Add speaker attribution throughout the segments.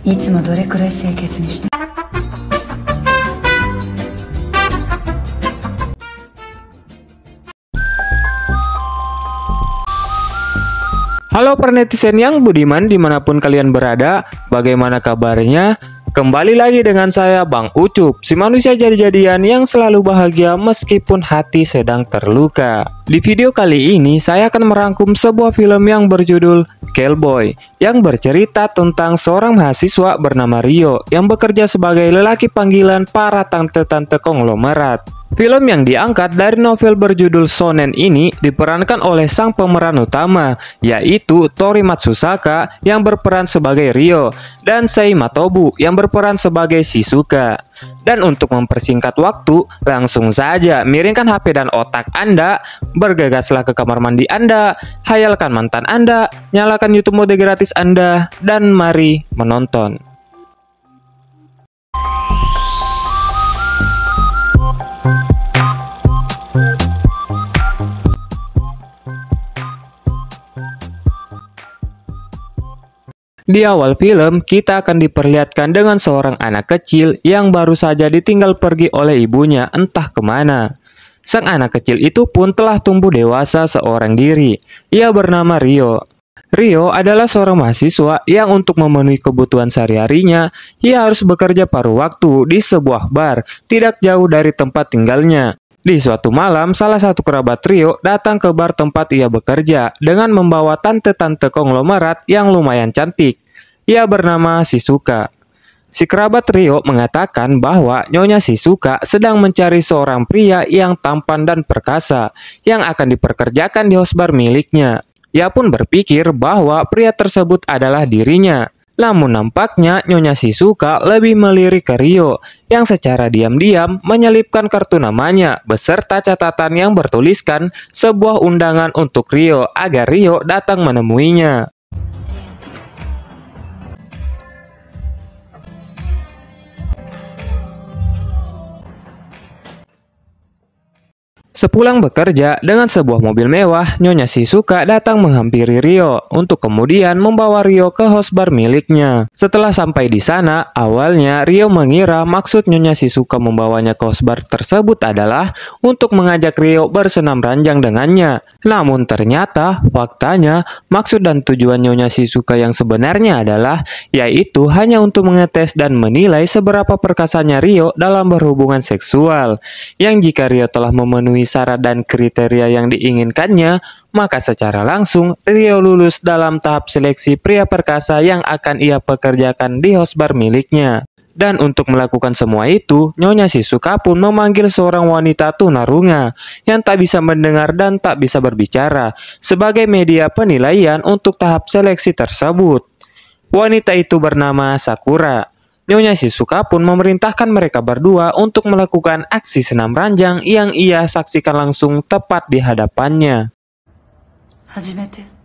Speaker 1: いつもどれくらい清潔にして。
Speaker 2: Halo para netizen yang budiman dimanapun kalian berada, bagaimana kabarnya? Kembali lagi dengan saya Bang Ucup, si manusia jadi-jadian yang selalu bahagia meskipun hati sedang terluka. Di video kali ini saya akan merangkum sebuah film yang berjudul Callboy, yang bercerita tentang seorang mahasiswa bernama Rio yang bekerja sebagai lelaki panggilan para tante-tante konglomerat. Film yang diangkat dari novel berjudul Shonen ini diperankan oleh sang pemeran utama, yaitu Tori Matsusaka yang berperan sebagai Rio dan Sei Matobu yang berperan sebagai Shizuka. Dan untuk mempersingkat waktu, langsung saja miringkan HP dan otak Anda, bergegaslah ke kamar mandi Anda, hayalkan mantan Anda, nyalakan YouTube mode gratis Anda, dan mari menonton. Di awal film, kita akan diperlihatkan dengan seorang anak kecil yang baru saja ditinggal pergi oleh ibunya entah kemana. Sang anak kecil itu pun telah tumbuh dewasa seorang diri. Ia bernama Rio. Rio adalah seorang mahasiswa yang untuk memenuhi kebutuhan sehari-harinya, ia harus bekerja paruh waktu di sebuah bar tidak jauh dari tempat tinggalnya. Di suatu malam, salah satu kerabat Rio datang ke bar tempat ia bekerja dengan membawa tante-tante konglomerat yang lumayan cantik. Ia bernama Shizuka. Si kerabat Rio mengatakan bahwa Nyonya Shizuka sedang mencari seorang pria yang tampan dan perkasa yang akan diperkerjakan di host bar miliknya. Ia pun berpikir bahwa pria tersebut adalah dirinya. Namun nampaknya Nyonya Shizuka lebih melirik ke Rio yang secara diam-diam menyelipkan kartu namanya beserta catatan yang bertuliskan sebuah undangan untuk Rio agar Rio datang menemuinya. Sepulang bekerja dengan sebuah mobil mewah, Nyonya Shizuka datang menghampiri Rio untuk kemudian membawa Rio ke host bar miliknya. Setelah sampai di sana, awalnya Rio mengira maksud Nyonya Shizuka membawanya ke host bar tersebut adalah untuk mengajak Rio bersenam ranjang dengannya. Namun ternyata faktanya maksud dan tujuan Nyonya Shizuka yang sebenarnya adalah yaitu hanya untuk mengetes dan menilai seberapa perkasanya Rio dalam berhubungan seksual. Yang jika Rio telah memenuhi syarat dan kriteria yang diinginkannya, maka secara langsung Rio lulus dalam tahap seleksi pria perkasa yang akan ia pekerjakan di host bar miliknya. Dan untuk melakukan semua itu, Nyonya Shizuka pun memanggil seorang wanita tunarunga yang tak bisa mendengar dan tak bisa berbicara sebagai media penilaian untuk tahap seleksi tersebut. Wanita itu bernama Sakura. Nyonya Shizuka pun memerintahkan mereka berdua untuk melakukan aksi senam ranjang yang ia saksikan langsung tepat di hadapannya.
Speaker 1: Hajimete.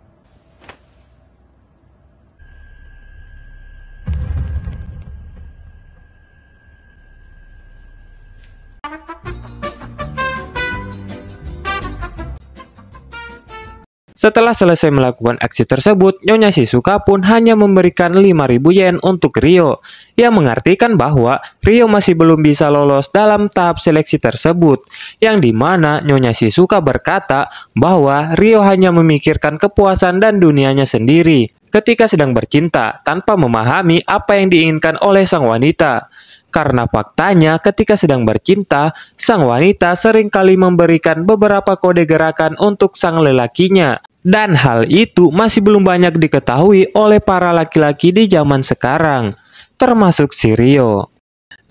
Speaker 2: Setelah selesai melakukan aksi tersebut, Nyonya Shizuka pun hanya memberikan 5.000 yen untuk Rio, yang mengartikan bahwa Rio masih belum bisa lolos dalam tahap seleksi tersebut, yang dimana Nyonya Shizuka berkata bahwa Rio hanya memikirkan kepuasan dan dunianya sendiri ketika sedang bercinta tanpa memahami apa yang diinginkan oleh sang wanita. Karena faktanya ketika sedang bercinta, sang wanita seringkali memberikan beberapa kode gerakan untuk sang lelakinya. Dan hal itu masih belum banyak diketahui oleh para laki-laki di zaman sekarang, termasuk si Rio.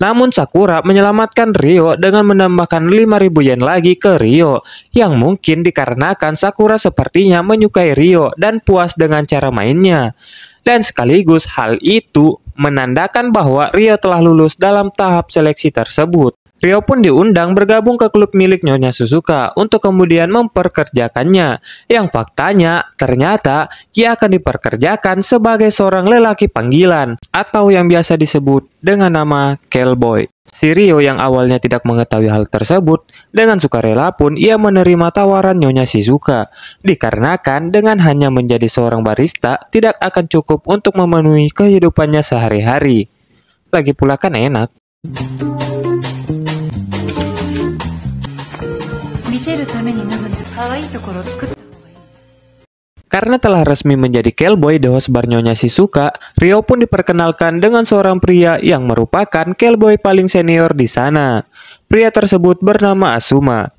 Speaker 2: Namun Sakura menyelamatkan Rio dengan menambahkan 5.000 yen lagi ke Rio, yang mungkin dikarenakan Sakura sepertinya menyukai Rio dan puas dengan cara mainnya. Dan sekaligus hal itu menandakan bahwa Rio telah lulus dalam tahap seleksi tersebut. Rio pun diundang bergabung ke klub milik Nyonya Suzuka untuk kemudian memperkerjakannya. Yang faktanya, ternyata ia akan diperkerjakan sebagai seorang lelaki panggilan atau yang biasa disebut dengan nama Callboy. Si Rio yang awalnya tidak mengetahui hal tersebut, dengan sukarela pun ia menerima tawaran Nyonya Shizuka. Dikarenakan dengan hanya menjadi seorang barista tidak akan cukup untuk memenuhi kehidupannya sehari-hari. Lagi pula kan enak.
Speaker 1: 見せるために脱ぐんだ。可愛いところを作った方がいい。
Speaker 2: Karena telah resmi menjadi Callboy di host bar Nyonya Shizuka, Rio pun diperkenalkan dengan seorang pria yang merupakan Callboy paling senior di sana. Pria tersebut bernama Asuma.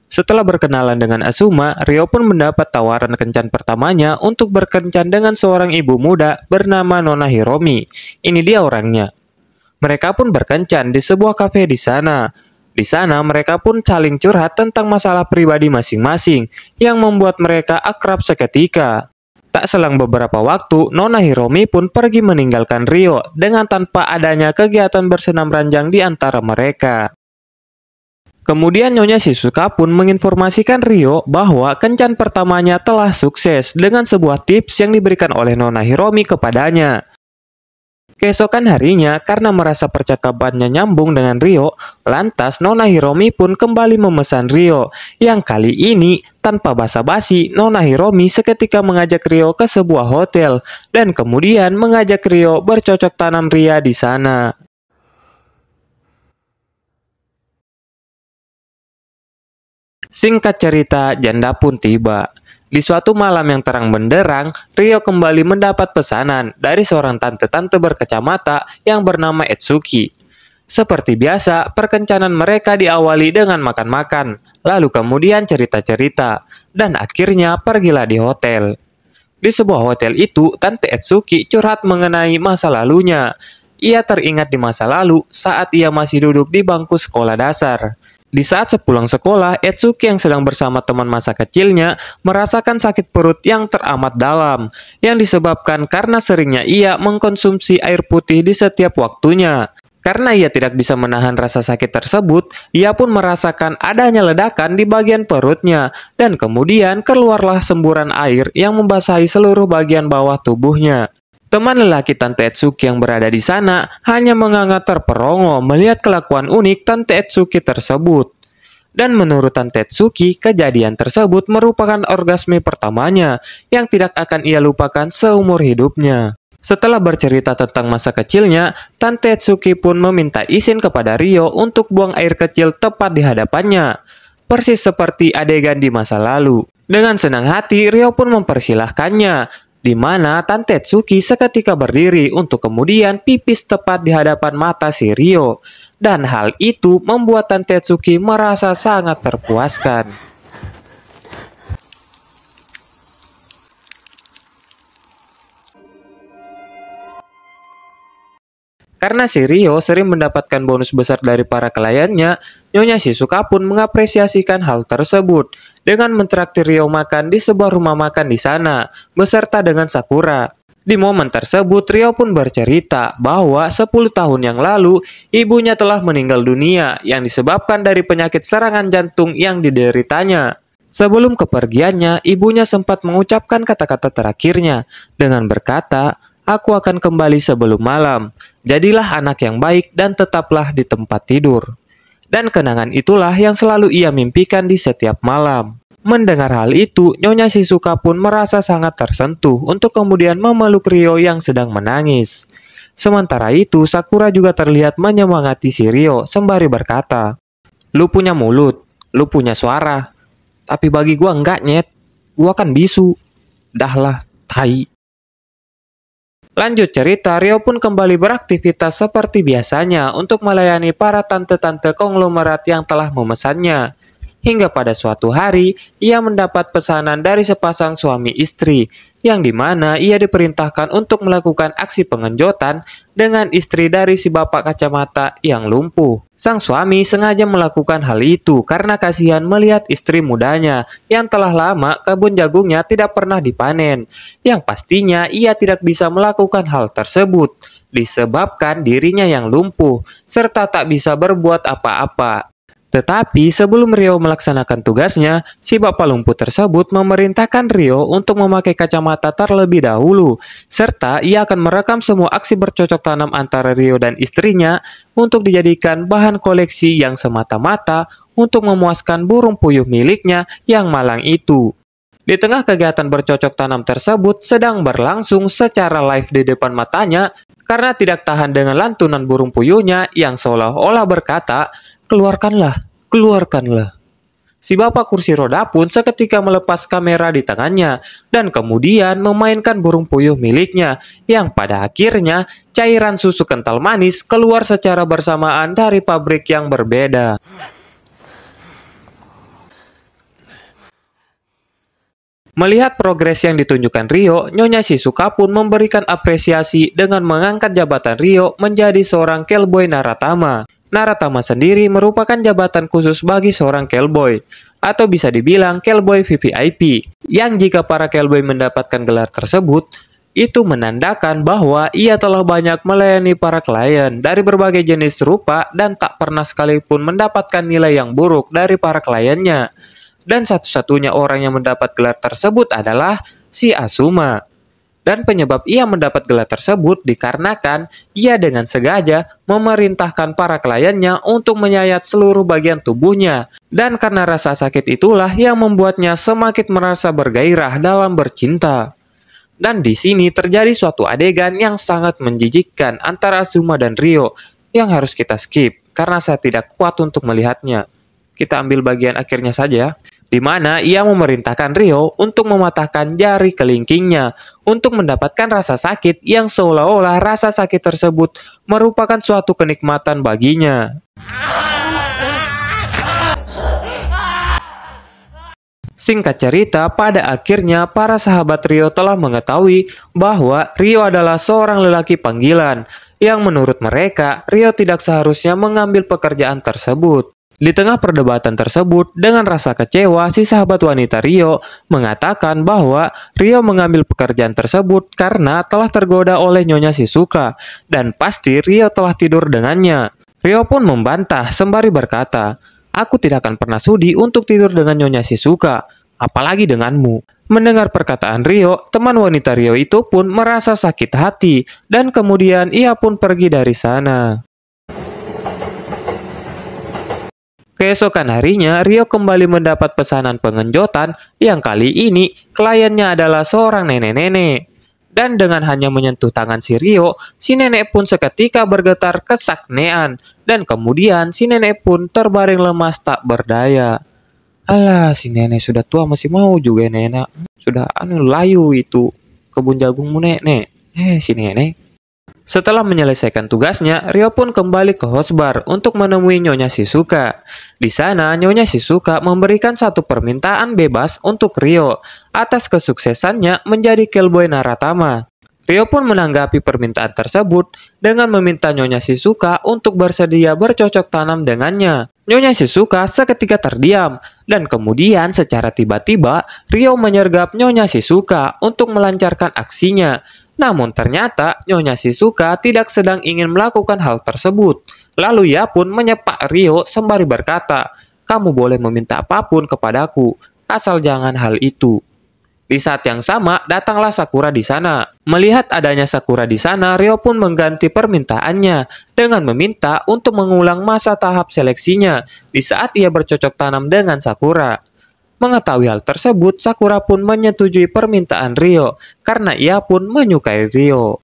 Speaker 2: Setelah berkenalan dengan Asuma, Rio pun mendapat tawaran kencan pertamanya untuk berkencan dengan seorang ibu muda bernama Nona Hiromi. Ini dia orangnya. Mereka pun berkencan di sebuah kafe di sana. Di sana mereka pun saling curhat tentang masalah pribadi masing-masing yang membuat mereka akrab seketika. Tak selang beberapa waktu, Nona Hiromi pun pergi meninggalkan Rio dengan tanpa adanya kegiatan bersenam ranjang di antara mereka. Kemudian Nyonya Shizuka pun menginformasikan Rio bahwa kencan pertamanya telah sukses dengan sebuah tips yang diberikan oleh Nona Hiromi kepadanya. Keesokan harinya, karena merasa percakapannya nyambung dengan Rio, lantas Nona Hiromi pun kembali memesan Rio. Yang kali ini, tanpa basa-basi, Nona Hiromi seketika mengajak Rio ke sebuah hotel, dan kemudian mengajak Rio bercocok tanam ria di sana. Singkat cerita, janda pun tiba. Di suatu malam yang terang benderang, Rio kembali mendapat pesanan dari seorang tante-tante berkacamata yang bernama Etsuki. Seperti biasa, perkencanan mereka diawali dengan makan-makan, lalu kemudian cerita-cerita, dan akhirnya pergilah di hotel. Di sebuah hotel itu, Tante Etsuki curhat mengenai masa lalunya. Ia teringat di masa lalu saat ia masih duduk di bangku sekolah dasar. Di saat sepulang sekolah, Etsuki yang sedang bersama teman masa kecilnya merasakan sakit perut yang teramat dalam, yang disebabkan karena seringnya ia mengkonsumsi air putih di setiap waktunya. Karena ia tidak bisa menahan rasa sakit tersebut, ia pun merasakan adanya ledakan di bagian perutnya, dan kemudian keluarlah semburan air yang membasahi seluruh bagian bawah tubuhnya. Teman lelaki Tante Etsuki yang berada di sana hanya menganga terperongo melihat kelakuan unik Tante Etsuki tersebut. Dan menurut Tante Etsuki, kejadian tersebut merupakan orgasme pertamanya yang tidak akan ia lupakan seumur hidupnya. Setelah bercerita tentang masa kecilnya, Tante Etsuki pun meminta izin kepada Rio untuk buang air kecil tepat di hadapannya. Persis seperti adegan di masa lalu. Dengan senang hati, Rio pun mempersilahkannya, di mana Tante Etsuki seketika berdiri untuk kemudian pipis tepat di hadapan mata si Rio. Dan hal itu membuat Tante Etsuki merasa sangat terpuaskan. Karena si Rio sering mendapatkan bonus besar dari para kliennya, Nyonya Shizuka pun mengapresiasikan hal tersebut dengan mentraktir Rio makan di sebuah rumah makan di sana, beserta dengan Sakura. Di momen tersebut, Rio pun bercerita bahwa 10 tahun yang lalu, ibunya telah meninggal dunia yang disebabkan dari penyakit serangan jantung yang dideritanya. Sebelum kepergiannya, ibunya sempat mengucapkan kata-kata terakhirnya dengan berkata, "Aku akan kembali sebelum malam. Jadilah anak yang baik dan tetaplah di tempat tidur." Dan kenangan itulah yang selalu ia mimpikan di setiap malam. Mendengar hal itu, Nyonya Shizuka pun merasa sangat tersentuh untuk kemudian memeluk Rio yang sedang menangis. Sementara itu, Sakura juga terlihat menyemangati si Rio sembari berkata, "Lu punya mulut, lu punya suara. Tapi bagi gua enggak, nyet. Gua kan bisu. Dahlah, tai." Lanjut cerita, Rio pun kembali beraktivitas seperti biasanya untuk melayani para tante-tante konglomerat yang telah memesannya. hingga pada suatu hari ia mendapat pesanan dari sepasang suami istri, yang dimana ia diperintahkan untuk melakukan aksi pengenjotan dengan istri dari si bapak kacamata yang lumpuh. Sang suami sengaja melakukan hal itu karena kasihan melihat istri mudanya yang telah lama kebun jagungnya tidak pernah dipanen, yang pastinya ia tidak bisa melakukan hal tersebut disebabkan dirinya yang lumpuh serta tak bisa berbuat apa-apa. Tetapi sebelum Rio melaksanakan tugasnya, si bapak lumpuh tersebut memerintahkan Rio untuk memakai kacamata terlebih dahulu, serta ia akan merekam semua aksi bercocok tanam antara Rio dan istrinya untuk dijadikan bahan koleksi yang semata-mata untuk memuaskan burung puyuh miliknya yang malang itu. Di tengah kegiatan bercocok tanam tersebut sedang berlangsung secara live di depan matanya, karena tidak tahan dengan lantunan burung puyuhnya yang seolah-olah berkata, "Keluarkanlah, keluarkanlah." Si bapak kursi roda pun seketika melepas kamera di tangannya dan kemudian memainkan burung puyuh miliknya, yang pada akhirnya cairan susu kental manis keluar secara bersamaan dari pabrik yang berbeda. Melihat progres yang ditunjukkan Rio, Nyonya Shizuka pun memberikan apresiasi dengan mengangkat jabatan Rio menjadi seorang Cellboy Naratama. Naratama sendiri merupakan jabatan khusus bagi seorang Cellboy, atau bisa dibilang Cellboy VVIP, yang jika para Cellboy mendapatkan gelar tersebut, itu menandakan bahwa ia telah banyak melayani para klien dari berbagai jenis rupa dan tak pernah sekalipun mendapatkan nilai yang buruk dari para kliennya. Dan satu-satunya orang yang mendapat gelar tersebut adalah si Asuma. Dan penyebab ia mendapat gelar tersebut dikarenakan ia dengan sengaja memerintahkan para kliennya untuk menyayat seluruh bagian tubuhnya. Dan karena rasa sakit itulah yang membuatnya semakin merasa bergairah dalam bercinta. Dan di sini terjadi suatu adegan yang sangat menjijikkan antara Asuma dan Rio yang harus kita skip karena saya tidak kuat untuk melihatnya. Kita ambil bagian akhirnya saja, di mana ia memerintahkan Rio untuk mematahkan jari kelingkingnya untuk mendapatkan rasa sakit yang seolah-olah rasa sakit tersebut merupakan suatu kenikmatan baginya. Singkat cerita, pada akhirnya para sahabat Rio telah mengetahui bahwa Rio adalah seorang lelaki panggilan, yang menurut mereka Rio tidak seharusnya mengambil pekerjaan tersebut. Di tengah perdebatan tersebut, dengan rasa kecewa, si sahabat wanita Rio mengatakan bahwa Rio mengambil pekerjaan tersebut karena telah tergoda oleh Nyonya Shizuka, dan pasti Rio telah tidur dengannya. Rio pun membantah sembari berkata, "Aku tidak akan pernah sudi untuk tidur dengan Nyonya Shizuka, apalagi denganmu." Mendengar perkataan Rio, teman wanita Rio itu pun merasa sakit hati, dan kemudian ia pun pergi dari sana. Keesokan harinya, Rio kembali mendapat pesanan pengenjotan yang kali ini kliennya adalah seorang nenek-nenek. Dan dengan hanya menyentuh tangan si Rio, si nenek pun seketika bergetar kesaknean. Dan kemudian si nenek pun terbaring lemas tak berdaya. Alah, si nenek sudah tua masih mau juga nenek. Sudah layu itu kebun jagungmu nenek. Si nenek. Setelah menyelesaikan tugasnya, Rio pun kembali ke host bar untuk menemui Nyonya Shizuka. Di sana, Nyonya Shizuka memberikan satu permintaan bebas untuk Rio atas kesuksesannya menjadi Cellboy Naratama. Rio pun menanggapi permintaan tersebut dengan meminta Nyonya Shizuka untuk bersedia bercocok tanam dengannya. Nyonya Shizuka seketika terdiam, dan kemudian secara tiba-tiba Rio menyergap Nyonya Shizuka untuk melancarkan aksinya. Namun ternyata Nyonya Shizuka tidak sedang ingin melakukan hal tersebut. Lalu ia pun menyepak Rio sembari berkata, "Kamu boleh meminta apapun kepadaku, asal jangan hal itu." Di saat yang sama, datanglah Sakura di sana. Melihat adanya Sakura di sana, Rio pun mengganti permintaannya dengan meminta untuk mengulang masa tahap seleksinya di saat ia bercocok tanam dengan Sakura. Mengetahui hal tersebut, Sakura pun menyetujui permintaan Rio karena ia pun menyukai Rio.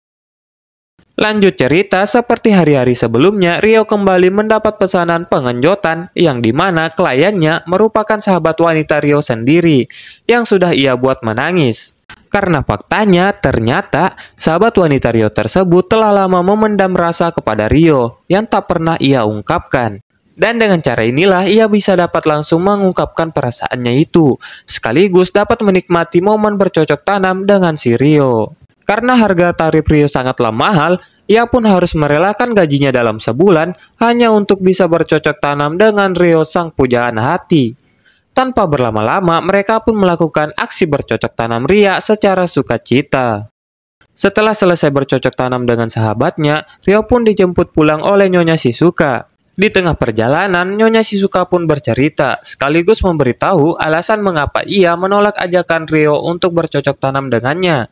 Speaker 2: Lanjut cerita, seperti hari-hari sebelumnya, Rio kembali mendapat pesanan pengenjotan yang dimana kliennya merupakan sahabat wanita Rio sendiri yang sudah ia buat menangis. Karena faktanya ternyata sahabat wanita Rio tersebut telah lama memendam rasa kepada Rio yang tak pernah ia ungkapkan. Dan dengan cara inilah ia bisa dapat langsung mengungkapkan perasaannya itu, sekaligus dapat menikmati momen bercocok tanam dengan si Rio. Karena harga tarif Rio sangatlah mahal, ia pun harus merelakan gajinya dalam sebulan hanya untuk bisa bercocok tanam dengan Rio sang pujaan hati. Tanpa berlama-lama, mereka pun melakukan aksi bercocok tanam ria secara sukacita. Setelah selesai bercocok tanam dengan sahabatnya, Rio pun dijemput pulang oleh Nyonya Shizuka. Di tengah perjalanan, Nyonya Shizuka pun bercerita, sekaligus memberitahu alasan mengapa ia menolak ajakan Rio untuk bercocok tanam dengannya.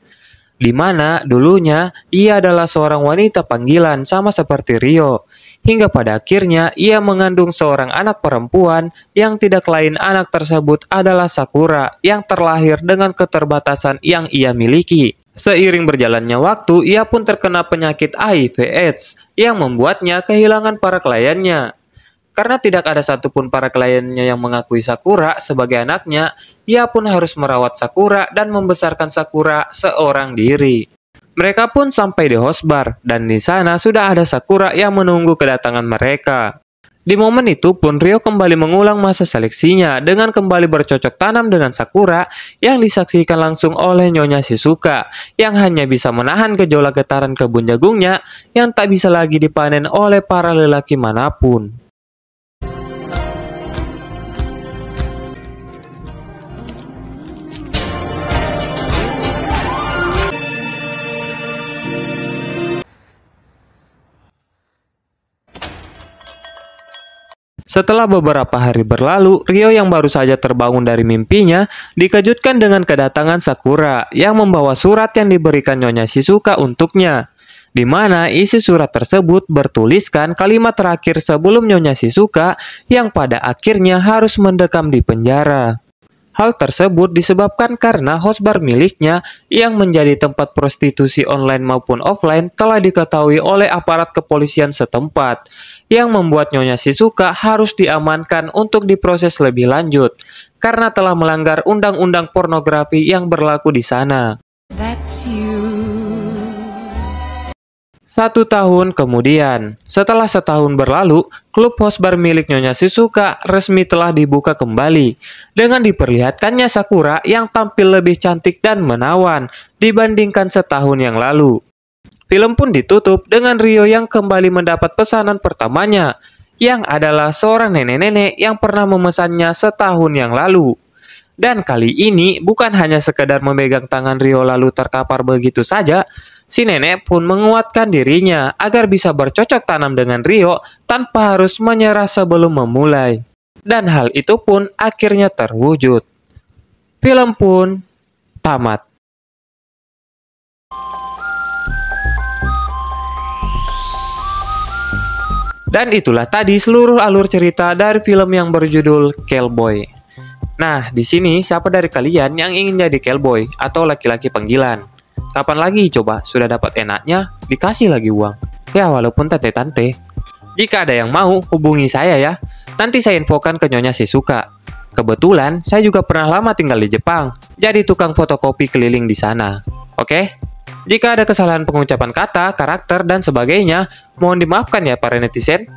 Speaker 2: Di mana dulunya ia adalah seorang wanita panggilan sama seperti Rio. Hingga pada akhirnya ia mengandung seorang anak perempuan yang tidak lain anak tersebut adalah Sakura yang terlahir dengan keterbatasan yang ia miliki. Seiring berjalannya waktu, ia pun terkena penyakit HIV/AIDS yang membuatnya kehilangan para kliennya. Karena tidak ada satupun para kliennya yang mengakui Sakura sebagai anaknya, ia pun harus merawat Sakura dan membesarkan Sakura seorang diri. Mereka pun sampai di host bar, dan di sana sudah ada Sakura yang menunggu kedatangan mereka. Di momen itu pun Rio kembali mengulang masa seleksinya dengan kembali bercocok tanam dengan Sakura yang disaksikan langsung oleh Nyonya Shizuka yang hanya bisa menahan gejolak getaran kebun jagungnya yang tak bisa lagi dipanen oleh para lelaki manapun. Setelah beberapa hari berlalu, Rio yang baru saja terbangun dari mimpinya dikejutkan dengan kedatangan Sakura yang membawa surat yang diberikan Nyonya Shizuka untuknya. Di mana isi surat tersebut bertuliskan kalimat terakhir sebelum Nyonya Shizuka yang pada akhirnya harus mendekam di penjara. Hal tersebut disebabkan karena host bar miliknya yang menjadi tempat prostitusi online maupun offline telah diketahui oleh aparat kepolisian setempat, yang membuat Nyonya Shizuka harus diamankan untuk diproses lebih lanjut karena telah melanggar undang-undang pornografi yang berlaku di sana.
Speaker 1: That's you.
Speaker 2: 1 tahun kemudian, setelah setahun berlalu, klub host bar milik Nyonya Shizuka resmi telah dibuka kembali dengan diperlihatkannya Sakura yang tampil lebih cantik dan menawan dibandingkan setahun yang lalu. Film pun ditutup dengan Rio yang kembali mendapat pesanan pertamanya, yang adalah seorang nenek-nenek yang pernah memesannya setahun yang lalu. Dan kali ini bukan hanya sekedar memegang tangan Rio lalu terkapar begitu saja, si nenek pun menguatkan dirinya agar bisa bercocok tanam dengan Rio tanpa harus menyerah sebelum memulai. Dan hal itu pun akhirnya terwujud. Film pun tamat. Dan itulah tadi seluruh alur cerita dari film yang berjudul Cellboy. Nah, di sini siapa dari kalian yang ingin jadi cellboy atau laki-laki panggilan? Kapan lagi coba sudah dapat enaknya, dikasih lagi uang. Ya walaupun tante-tante. Jika ada yang mau, hubungi saya ya. Nanti saya infokan ke Nyonya Shizuka. Kebetulan saya juga pernah lama tinggal di Jepang, jadi tukang fotokopi keliling di sana. Oke? Jika ada kesalahan pengucapan kata, karakter, dan sebagainya, mohon dimaafkan ya para netizen.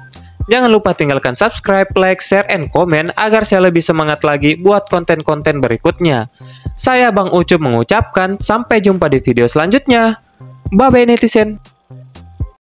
Speaker 2: Jangan lupa tinggalkan subscribe, like, share, and komen agar saya lebih semangat lagi buat konten-konten berikutnya. Saya Bang Ucup mengucapkan sampai jumpa di video selanjutnya. Bye-bye netizen.